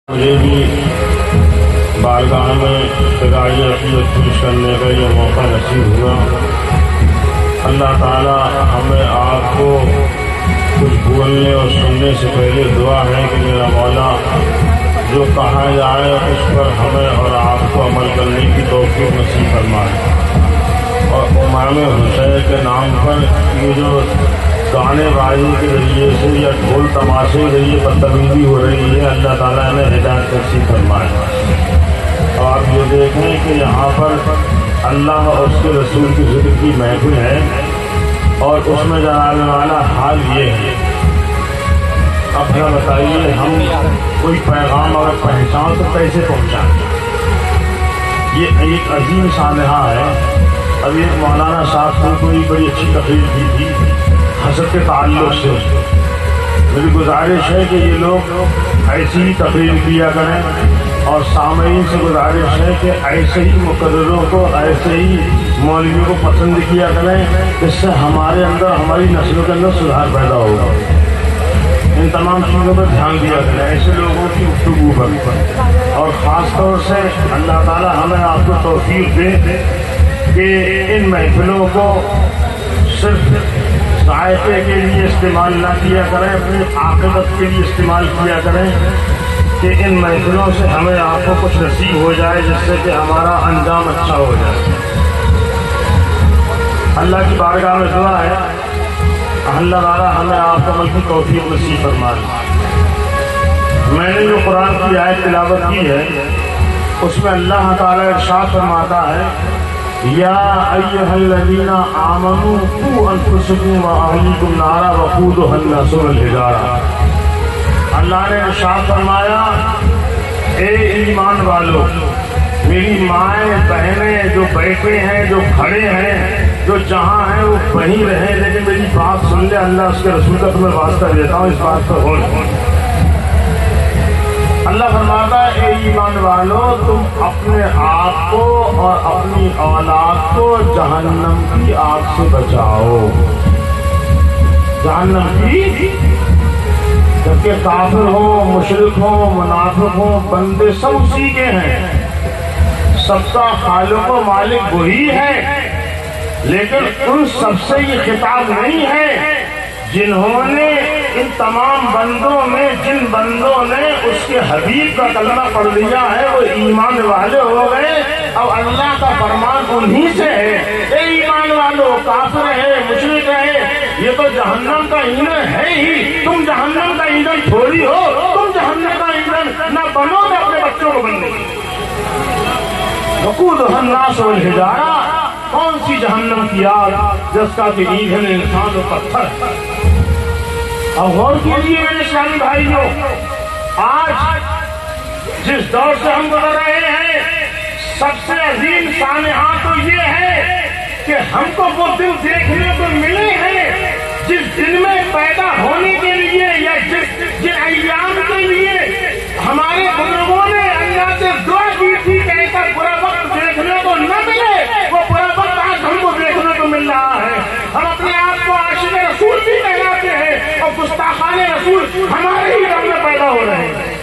مجھے بھی بارگاہ میں خدائی عقیدت پیش کرنے کا یہ موقع نصیب ہوا۔ اللہ تعالی ہمیں آپ کو کچھ بولنے اور سننے سے پہلے دعا ہے کہ میرا مولا جو کہا جائے اس پر ہمیں اور آپ کو عمل کرنے کی توفیق نصیب فرمائے، اور امام حسین کے نام پر یہ جو گانے بازی کے ذریعے سے یا ڈھول تماشے کے ذریعے بدتمیزی ہو رہی ہے، اللہ تعالیٰ نے ہدایت نصیب فرمائے۔ اور آپ یہ دیکھیں کہ یہاں پر اللہ اور اس کے رسول کی ذکر کی محفل ہے، اور اس میں جانے والا حال یہ ہے۔ اب ذرا بتائیے ہم کوئی پیغام اور پہچان تو کیسے پہنچائیں؟ یہ ایک عظیم سانحہ ہے۔ ابھی ایک مولانا صاحب کو کوئی بڑی اچھی تقریر کی تھی حسد کے تعلق سے۔ میری گزارش ہے کہ یہ لوگ ایسی ہی تقریر کیا کریں، اور سامعین سے گزارش ہے کہ ایسے ہی مقرروں کو، ایسے ہی مولویوں کو پسند کیا کریں، جس سے ہمارے اندر، ہماری نسلوں کے اندر سدھار پیدا ہوگا۔ ان تمام چیزوں پر دھیان دیا کریں، ایسے لوگوں کی گفتگو پر، اور خاص طور سے اللہ تعالی ہمیں آپ کو توفیق دے کہ ان محفلوں کو صرف ذائقے کے لیے استعمال نہ کیا کریں، اپنی عاقبت کے لیے استعمال کیا کریں، کہ ان محفلوں سے ہمیں آپ کو کچھ نصیب ہو جائے جس سے کہ ہمارا انجام اچھا ہو جائے۔ اللہ کی بارگاہ میں دعا ہے اللہ تعالیٰ ہمیں آپ کو عمل کی توفیق نصیب فرمائے۔ میں نے جو قرآن کی آیت تلاوت کی ہے اس میں اللہ تعالیٰ ارشاد فرماتا ہے یا ایھا الذین آمنوا قوا انفسکم واہلیکم نارا وقودھا الناس والحجارہ۔ اللہ نے ارشاد فرمایا اے ایمان والو، میری مائیں بہنیں جو بیٹھے ہیں، جو کھڑے ہیں، جو جہاں ہیں وہ وہیں رہیں، لیکن میری بات سن لے، اللہ اس کے رسول کا تمہیں واسطہ دیتا ہوں، اس بات پر غور کرو۔ اللہ فرماتا ہے اے ایمان والو، تم اپنے آپ کو اور اپنی اولاد کو جہنم کی آگ سے بچاؤ۔ جہنم کی، جبکہ کافر ہو، مشرک ہو، منافق ہو، بندے سب اسی کے ہیں، سب کا خالق و مالک وہی ہے، لیکن ان سب سے یہ خطاب نہیں ہے جنہوں نے، ان تمام بندوں میں جن بندوں نے اس کے حبیب کا کلمہ پڑھ لیا ہے وہ ایمان والے ہو گئے، اور اللہ کا فرمان انہی سے ہے اے ایمان والو، کافر ہے، مشرک ہے، یہ تو جہنم کا ایندھن ہے ہی، تم جہنم کا ایندھن تھوڑی ہو، تم جہنم کا ایندھن نہ بنو تو اپنے بچوں کو بننے۔ وقودھا الناس والحجارہ، کون سی جہنم کی آگ جس کا کہ ایندھن انسان و پتھر ہے۔ اور غور کیجیے میرے اسلامی بھائیوں، آج جس دور سے ہم گزر رہے ہیں سب سے عظیم سانحہ تو یہ ہے کہ ہم کو وہ دن دیکھنے کو ملے ہیں جس دن میں پیدا ہونے کے لیے یا جن ایام کے لیے ہمارے بزرگوں نے اللہ سے دعا کی تھی کہ ایسا برا وقت دیکھنے کو نہ ملے، وہ برا وقت آج ہم کو دیکھنے کو مل رہا ہے۔ ہم اپنے آپ کو عاشق رسول بھی کہلاتے ہیں، اور گستاخان رسول ہمارے ہی گھر میں پیدا ہو رہے ہیں۔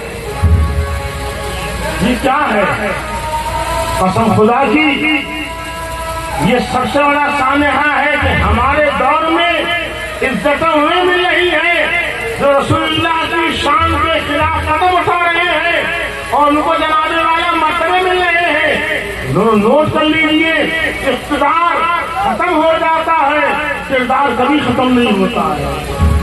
یہ کیا ہے؟ قسم خدا کی یہ سب سے بڑا سانحہ ہے کہ ہمارے دور میں عزتیں انہیں مل رہی ہیں جو رسول اللہ کی شان کے خلاف قدم اٹھا رہے ہیں، اور ان کو جنانے والا مرتبے مل رہے ہیں۔ نوٹ کر لیجیے، اقتدار ختم ہو جاتا ہے، کردار کبھی ختم نہیں ہوتا ہے۔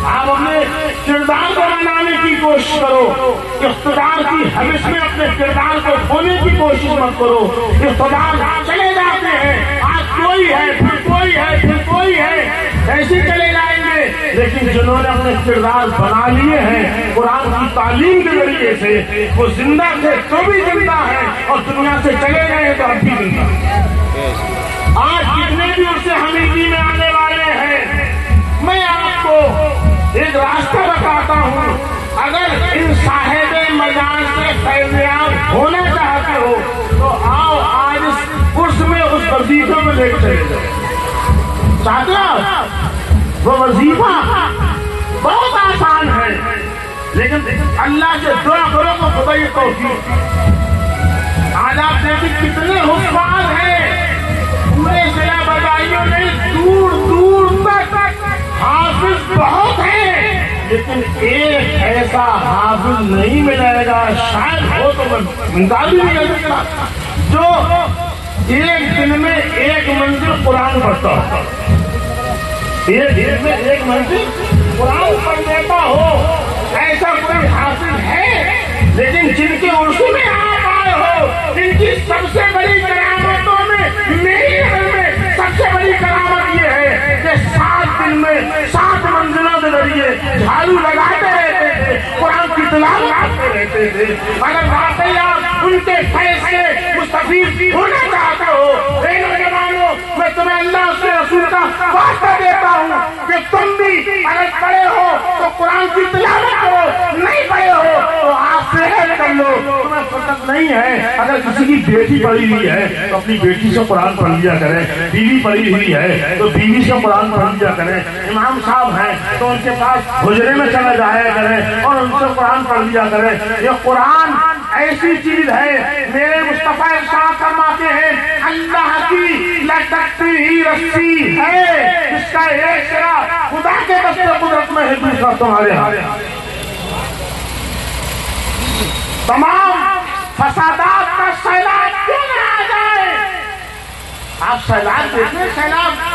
آپ اپنے کردار کو بنانے کی کوشش کرو، اقتدار کی حوث میں اپنے کردار کو کھونے کی کوشش مت کرو۔ اقتدار چلے جاتے ہیں، آج کوئی ہے، پھر کوئی ہے، پھر کوئی ہے، ایسے چلے جائیں گے، لیکن جنہوں نے اپنے کردار بنا لیے ہیں قرآن کی تعلیم کے ذریعے سے، وہ زندہ تھے تو بھی زندہ ہے، اور دنیا سے چلے گئے تو اب بھی زندہ ہے۔ آج جتنے بھی اس سے حمیدی میں آنے والے ہیں، میں آپ کو ایک راستہ بتاتا ہوں، اگر ان صاحب مجال سے فیضیاب ہونا چاہتے ہو تو آؤ آج اس کورس میں اس وظیفے میں لے چلے جائیں۔ چاہتے ہو وہ وظیفہ بہت آسان ہے، لیکن اللہ سے دعا کرو تو خدا یہ توفیق۔ آج آپ دیکھیں کتنے حفاظ ہیں پورے ضلع بدایوں میں، دور دور تک حافظ بہت ہیں، لیکن ایک ایسا حافظ نہیں ملے گا، شاید ہو تو منتظر نہیں کر سکتا، جو ایک دن میں ایک منزل قرآن پڑھتا ہو، ایک دن میں ایک منزل قرآن پڑھ دیتا ہو، ایسا کوئی حافظ ہے؟ لیکن جن کے عرصے میں آپ آئے ہو، ان کی سب سے بڑی کرامتوں میں، میری گھر میں سب سے بڑی کرامت یہ ہے کہ 7 دن میں 7 منزلوں کے ذریعے جھاڑو لگاتے رہتے تھے، قرآن کی تلاوت کرتے رہتے تھے۔ اگر واقعی آپ ان کے فیصلے مستفید ہونا چاہتے ہو، اے نوجوانوں، میں تمہیں اللہ سے رسول کا وعدہ دیتا ہوں کہ تم بھی اگر پڑھے ہو تو قرآن کی تلاوت کرو، نہیں پڑھے ہو تو آپ صحت کر لو۔ تمہیں فرصت نہیں ہے، اگر کسی کی بیٹی پڑھی ہوئی ہے تو اپنی بیٹی سے قرآن پڑھ لیا کریں، بیوی پڑھی ہوئی ہے تو بیوی سے قرآن پڑھ لیا کریں، امام صاحب ہیں تو ان کے پاس حجرے میں چلا جایا کریں اور ان سے قرآن پڑھ لیا کریں۔ یہ قرآن ایسی چیز ہے، میرے مصطفیٰ ارشاد فرماتے ہیں اللہ کی لٹکتی ہی رسی ہے، اس کا ایک سرا خدا کے دست قدرت میں ہے، دوسرا تمہارے ہاتھ۔ تمام فسادات کا سیلاب کیوں نہ آ جائے؟ آپ سیلاب دیکھیں، سیلاب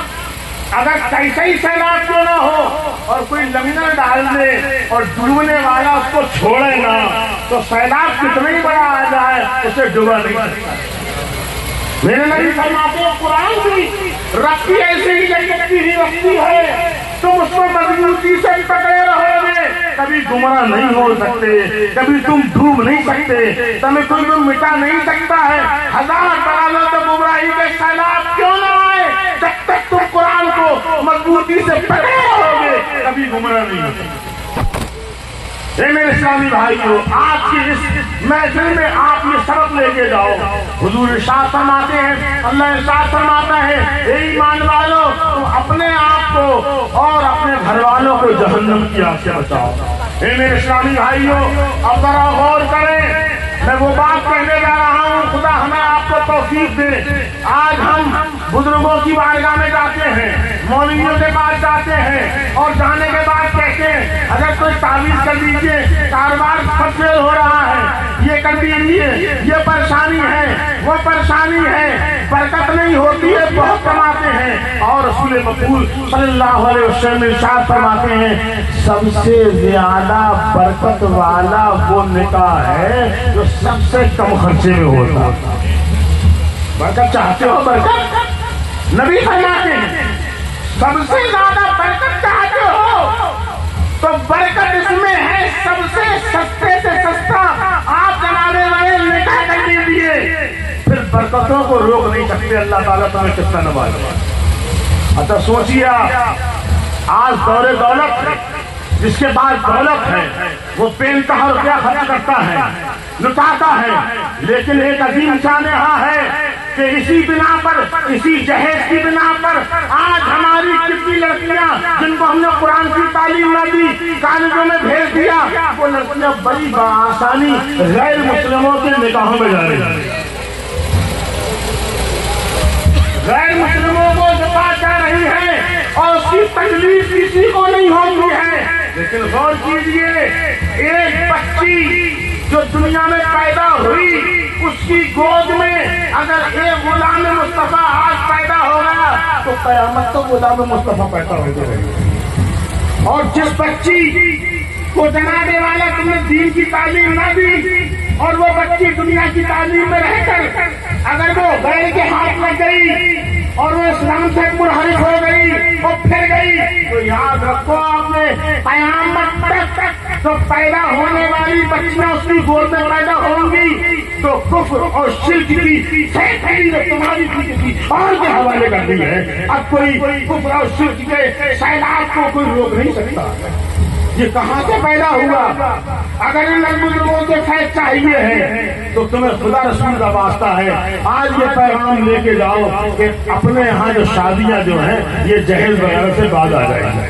اگر کیسے ہی سیلاب کیوں نہ ہو اور کوئی لنگر ڈال دے اور ڈوبنے والا اس کو چھوڑے نہ تو سیلاب کتنا ہی بڑا آ جائے اسے ڈوبا نہیں سکتا۔ میرے نبی فرماتے ہیں قرآن کی رسی ایسے ہی لٹکتی ہی رسی ہے، تم اس کو مضبوطی سے پکڑے رہو گے، کبھی گمراہ نہیں ہو سکتے، کبھی تم ڈوب نہیں سکتے، تمہیں کوئی تم مٹا نہیں سکتا ہے۔ 1000 برابر تو گمراہی کے سیلاب کیوں نہ آئے، جب تک تم قرآن کو مضبوطی سے پکڑے رہو گے کبھی گمراہ نہیں ہو سکتے۔ اے میرے اسلامی بھائیو، آج کی اس محفل میں آپ یہ سبق لے کے جاؤ۔ حضور ارشاد فرماتے ہیں، اللہ ارشاد فرماتا ہے اے ایمان والو، تم اپنے آپ کو اور اپنے گھر والوں کو جہنم کی آگ سے بچاؤ۔ اے میرے اسلامی بھائیو، اب ذرا غور کریں، میں وہ بات کہنے جا رہا ہوں، خدا ہمیں آپ کو توفیق دے۔ آج ہم بزرگوں کی بارگاہ میں جاتے ہیں، مولویوں کے پاس جاتے ہیں اور جانے کے بعد کہتے ہیں اگر کوئی تعویذ کر دیجیے، کاروبار فیل ہو رہا ہے، یہ کر دیجیے، یہ پریشانی ہے، وہ پریشانی ہے، برکت نہیں ہوتی ہے، بہت کماتے ہیں۔ اور رسول مقبول صلی اللہ علیہ وسلم ارشاد فرماتے ہیں سب سے زیادہ برکت والا وہ نکاح ہے جو سب سے کم خرچے میں ہوتا۔ برکت چاہتے ہو؟ برکت نبی فرماتے ہیں سب سے زیادہ برکت چاہتے ہو تو برکت اس میں ہے سب سے سستے سے سستا آپ جناب والے نکاح کر لیجیے، پھر برکتوں کو روک نہیں سکتے۔ اللہ تعالیٰ تمہیں کتنا نوازے۔ اچھا سوچیے، آج دور دولت ہے، جس کے پاس دولت ہے وہ بے انتہا روپیہ خرچ کرتا ہے، لٹاتا ہے، لیکن ایک عظیم شان یہاں ہے کہ اسی بنا پر، اسی جہیز کی بنا پر آج ہماری کتنی لڑکیاں جن کو ہم نے قرآن کی تعلیم نہ دی، کالجوں میں بھیج دیا، وہ لڑکیاں بڑی بآسانی غیر مسلموں کے نکاحوں میں جا رہی ہیں، غیر مسلموں کو نکاح جا رہی ہے اور اس کی تکلیف کسی کو نہیں ہوتی ہے۔ لیکن غور کیجئے، ایک بچی جو دنیا میں پیدا ہوئی اس کی گود میں اگر ایک غلام مصطفیٰ آج پیدا ہو گیا تو قیامت تک غلام مصطفیٰ پیدا ہو جائے گا۔ اور جس بچی کو جناب والا تم نے دین کی تعلیم نہ دی اور وہ بچی دنیا کی تعلیم میں رہ کر اگر وہ غیر کے ہاتھ لگ گئی اور وہ اسلام سے منحرف ہو گئی اور پھر گئی تو یاد رکھو آپ نے قیامت تک تو پیدا ہونے والی بچیاں اس کی گود میں پیدا ہوں گی تو کفر اور شرک کی تمہاری اور کے حوالے کر دی ہے۔ اب کوئی کفر اور شرک کے سیلاب کو کوئی روک نہیں سکتا۔ یہ کہاں سے پیدا ہوا؟ اگر ان بزرگوں سے فیض چاہیے ہے تو تمہیں خدا رسول کا واسطہ ہے، آج یہ پیغام لے کے جاؤ کہ اپنے یہاں جو شادیاں جو ہیں یہ جہیز وغیرہ سے بعد آ جائیں گے۔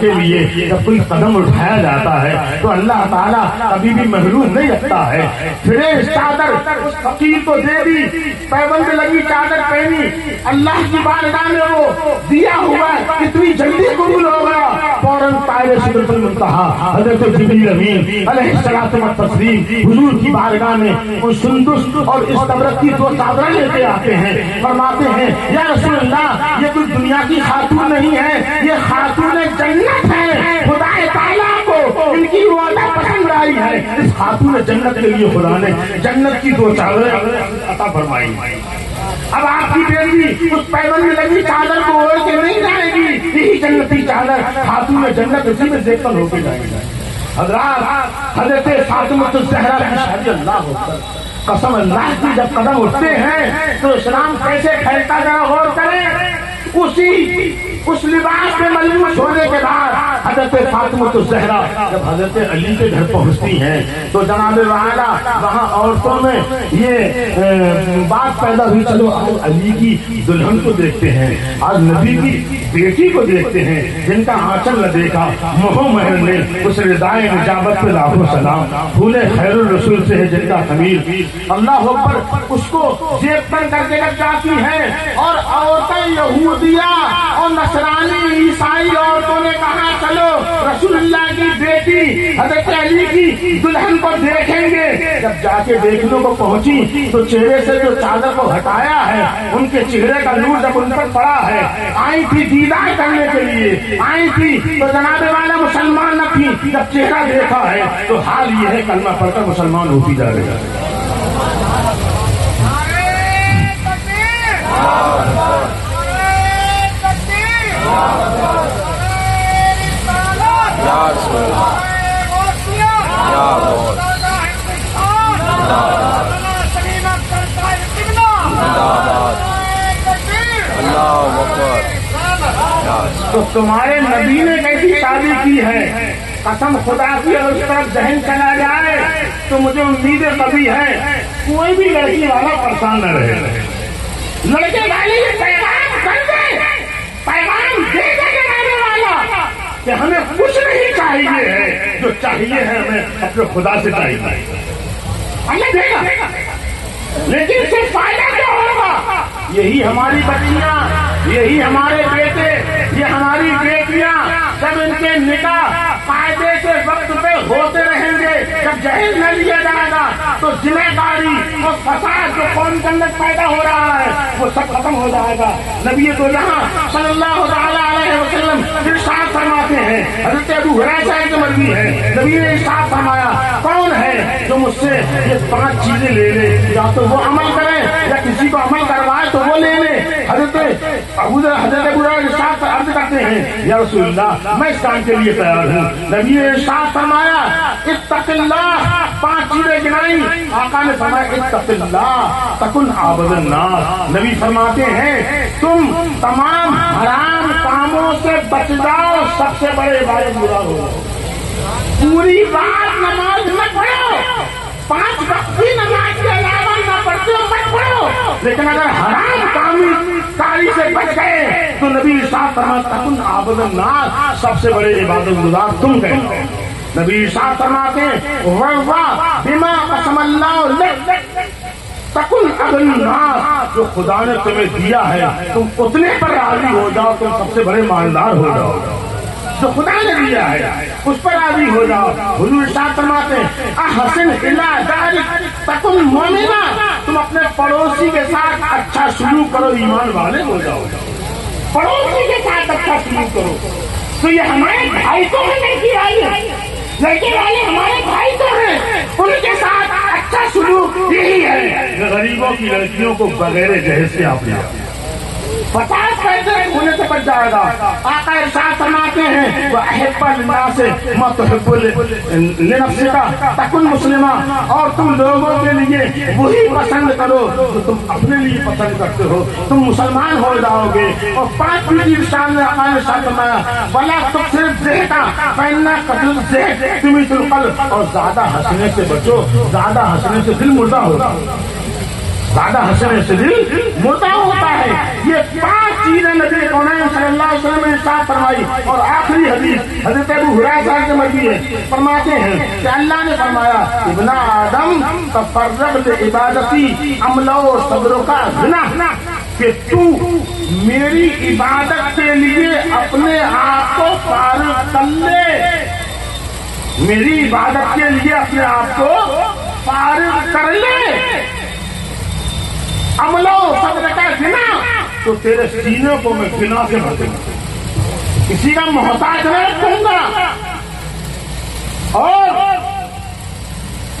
کے لیے جب کوئی قدم اٹھایا جاتا ہے تو اللہ تعالیٰ کبھی بھی محروم نہیں رکھتا ہے. فریش چادر اس فقیر کو دے دی, پیبند لگی چادر پہنی, اللہ کی بارگاہ میں وہ دیا ہوا کتنی جلدی قبول ہو گیا. فوراً طائر سدرۃ المنتہا حضرت جبریل امین علیہ الصلوۃ والتسلیم حضور کی بارگاہ میں وہ سندس اور استبرق کی دو چادریں لے کے آتے ہیں. فرماتے ہیں یا رسول اللہ یہ کوئی دنیا کی خاتون نہیں ہے, یہ خاتون جنت ہے. خدا تعالیٰ کو ان کی وعدہ پسند آئی ہے. اس خاتون جنت کے لیے خدا نے جنت کی دو چادریں عطا فرمائی. اب آپ کی بیٹی اس پیبند میں لگی چادر کو اوڑھ کے نہیں جائے گی, یہی جنتی چادر خاتون جنت اسی میں دیکھ کر ہو کے جائے گی. حضرات حضرت فاطمہ الزہرا کی شادی اللہ ہوتا, قسم اللہ کی جب قدم اٹھتے ہیں تو اسلام کیسے پھیلتا ذرا غور کریں. اس لباس میں ملبوس ہونے کے بعد حضرت فاطمہ الزہرا جب حضرت علی کے گھر پہنچتی ہیں تو جناب والا وہاں عورتوں میں یہ بات پیدا ہوئی, چلو آج علی کی دلہن کو دیکھتے ہیں, آج نبی کی بیٹی کو دیکھتے ہیں جن کا آنچل نہ دیکھا. مہو مہر نے اس ردائے نجابت پہ لاکھوں سلام, پھولے خیر الرسول سے ہے جن کا خمیر. اللہ اکبر, اس کو جیب پر کر کے لگ جاتی ہیں اور عورتیں یہودیہ اور نصرانی عیسائی عورتوں نے کہا چلو رسول اللہ کی بیٹی حضرت علی کی دلہن کو دیکھیں گے. جب جا کے دیکھنے کو پہنچی تو چہرے سے جو چادر کو ہٹایا ہے ان کے چہرے کا نور جب ان پر پڑا ہے, آئی تھی دیدار کرنے کے لیے آئی تھی تو جناب والا مسلمان نہ تھی. جب چہرہ دیکھا ہے تو حال یہ ہے کلمہ پڑھ کر مسلمان ہوتی جا رہی ہے. تو تمہارے نبی نے کیسی شادی کی ہے, قسم خدا کی اور اس طرف ذہن چلا جائے تو مجھے امید کبھی ہے کوئی بھی لڑکی والا پریشان نہ رہے. لڑکے والے یہ پیغام کر دے, پیغام دے دے جانے والا کہ ہمیں کچھ نہیں چاہیے ہے, جو چاہیے ہے ہمیں اپنے خدا سے چاہیے. اللہ دے گا لیکن اس سے فائدہ کیا ہوگا؟ یہی ہماری بچیاں, یہی ہمارے بیٹے, یہ ہماری بیٹیاں جب ان کے نکاح قاعدے سے وقت پہ ہوتے رہیں گے, جب جہیز نہ لیا جائے گا تو ذمہ داری اور فساد جو قوم کے اندر پیدا ہو رہا ہے وہ سب ختم ہو جائے گا. نبی تو یہاں صلی اللہ تعالیٰ علیہ وسلم ارشاد فرماتے ہیں, حضرت ابو ہریرہ کے مروی ہے, نبی نے ارشاد فرمایا کون ہے جو مجھ سے یہ 5 چیزیں لے لے, یا تو وہ عمل کرے یا کسی کو عمل کروائے تو وہ لے لے. حضرت ابو ہریرہ ارشاد عرض کرتے ہیں یا رسول اللہ میں اس کام کے لیے تیار ہوں. نبی نے ارشاد فرمایا اتق اللہ, 5 چیزیں گنائی. آقا نے فرمایا اتق اللہ تکن عابد الناس. نبی فرماتے ہیں تم تمام حرام کاموں سے بچ جاؤ, سب سے بڑے عبادت گزار ہو. پوری بات نماز مت پڑھو, 5 وقت کی نماز کے علاوہ نہ پڑھتے ہو مت پڑھو, لیکن اگر حرام کاری سے بچ گئے تو نبی ارشاد فرماتے تکن عابد الناس, سب سے بڑے عبادت گزار تم کہتے ہیں. نبی ارشاد فرماتے ہیں بما قسم اللہ لک تکن عبد الناس, جو خدا نے تمہیں دیا ہے تم اتنے پر راضی ہو جاؤ, تم سب سے بڑے مالدار ہو جاؤ. جو خدا نے دیا ہے اس پر راضی ہو جاؤ. حضور ارشاد فرماتے ہیں احسن الی جارک تکن مومنا, تم اپنے پڑوسی کے ساتھ اچھا سلوک کرو, ایمان والے ہو جاؤ. پڑوسی کے ساتھ اچھا سلوک کرو. تو یہ ہمارے بھائی تو ہیں لڑکی والے, لڑکے والے ہمارے بھائی تو ہیں, ان کے ساتھ اچھا سلوک یہی ہے. غریبوں کی لڑکیوں کو بغیر جہیز کے آپ لے 50 پیسے ہونے سے بچ جائے گا. آقا ارشاد فرماتے ہیں وَأَحِبَّ لِلنَّاسِ مَا تُحِبُّ لِنَفْسِكَ تَكُنْ مُسْلِمًا, اور تم لوگوں کے لیے وہی پسند کرو جو تم اپنے لیے پسند کرتے ہو, تم مسلمان ہو جاؤ گے. اور 5 چیز ارشاد نے آقا نے ارشاد فرمایا وَلَا تُكْثِرِ الضَّحِكَ فَإِنَّ كَثْرَةَ الضَّحِكِ يُمِيتُ الْقَلْبَ, اور زیادہ ہنسنے سے بچو, زیادہ ہنسنے سے دل مردہ ہوتا. زیادہ ہنسنے سے دل مردہ ہوتا ہے. یہ 5 چیزیں نبی کونین صلی اللہ علیہ وسلم نے ارشاد فرمائی. اور آخری حدیث حضرت ابو ہریرہ صاحب سے مروی ہے، فرماتے ہیں کہ اللہ نے فرمایا ابن آدم تفرغ لعبادتی املؤ صدرک غنا، کہ تو میری عبادت کے لیے اپنے آپ کو فارغ کر لے، میری عبادت کے لیے اپنے آپ کو فارغ کر لے. عملو صدر کا گنا، تو تیرے سینے کو میں گنا سے بھر دوں گا، کسی کا محتاج نہ رکھوں گا. اور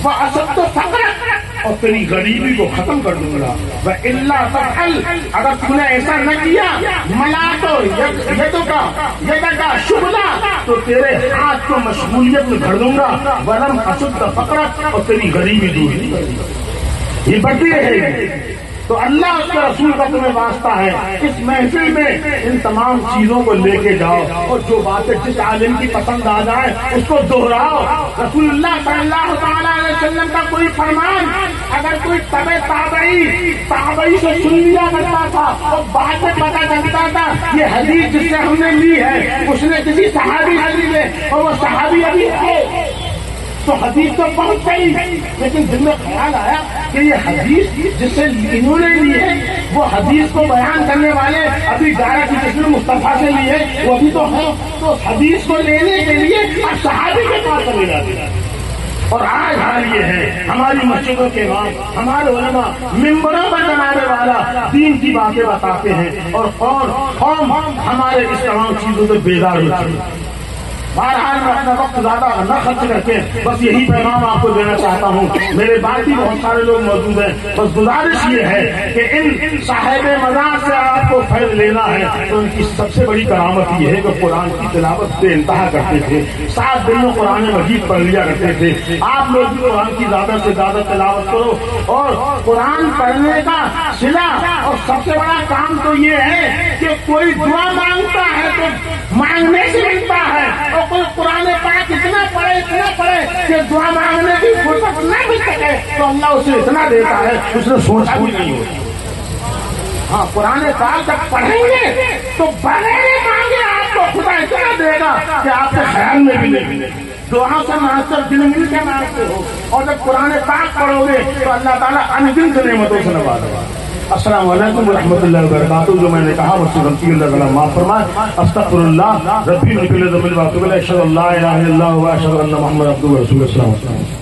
وَأَشَدُّ فَقْرًا، اور تیری غریبی کو ختم کر دوں گا. وَإِلَّا تَفْعَلْ، اگر تم نے ایسا نہ کیا، مَلَأْتُ يَدَكَ شُغْلًا، تو تیرے ہاتھ کو مشغولیت میں بھر دوں گا. وَلَمْ أَشُدَّ فَقْرًا، اور تیری غریبی دور نہیں کروں گا. یہ بڑھتی رہے. تو اللہ اس کے رسول کا تمہیں واسطہ ہے، اس محفل میں ان تمام چیزوں کو لے کے جاؤ، اور جو باتیں جس عالم کی پسند آ جائے اس کو دہراؤ. رسول اللہ صلی اللہ تعالیٰ علیہ وسلم کا کوئی فرمان اگر کوئی تابعی سے سن لیا کرتا تھا اور بعد میں پتہ چلتا تھا یہ حدیث جس سے ہم نے لی ہے اس نے کسی صحابی سے لی ہے اور وہ صحابی ابھی ہے، تو حدیث تو پہنچ گئی. لیکن دل میں خیال آیا کہ یہ حدیث جس سے انہوں نے لی ہے وہ حدیث کو بیان کرنے والے ابھی گارہ کی جس نے مصطفیٰ سے لی ہے وہ بھی تو ہے، تو حدیث کو لینے کے لیے اب صحابی کے پاس چلے جاتے ہیں. اور آج حال یہ ہے ہماری مسجدوں کے امام، ہمارے علماء ممبروں پر جنابے والا دین کی باتیں بتاتے ہیں اور قوم ہمارے اس تمام چیزوں سے بیدار ہوتی ہے. بہرحال میں اپنا وقت زیادہ نہ خرچ کر کے بس یہی پیغام آپ کو دینا چاہتا ہوں. میرے بعد بھی بہت سارے لوگ موجود ہیں، بس گزارش یہ ہے کہ ان صاحب مزاج سے آپ کو فیض لینا ہے تو ان کی سب سے بڑی کرامت یہ ہے کہ قرآن کی تلاوت بے انتہا کرتے تھے، 7 دن میں قرآن مجید پڑھ لیا کرتے تھے. آپ لوگ بھی قرآن کی زیادہ سے زیادہ تلاوت کرو، اور قرآن پڑھنے کا صلہ اور سب سے بڑا کام تو یہ ہے کہ کوئی دعا مانگتا ہے تو مانگنے سے ملتا ہے، اور کوئی قرآن پاک اتنا پڑھے کہ دعا مانگنے کی فرصت نہ مل سکے تو اللہ اسے اتنا دیتا ہے اس نے سوچا بھی نہیں ہوتی. ہاں قرآن پاک جب پڑھیں گے تو بغیر مانگے آپ کو خدا اتنا دے گا کہ آپ کے خیال میں بھی نہیں ملے. دعا سے مانگتے دل مل کے مانگتے ہو، اور جب قرآن پاک پڑھو گے تو اللہ تعالیٰ انگنت نعمتوں سے نوازے گا. السلام علیکم ورحمۃ اللہ وبرکاتہ. جو میں نے کہا مجھ سے غلطی اللہ تعالیٰ معاف فرمائے. استغفر اللہ ربی من کل ذنب و اتوب الیہ. اشہد ان لا الہ الا اللہ و اشہد ان محمد عبدہ و رسولہ. السلام علیکم.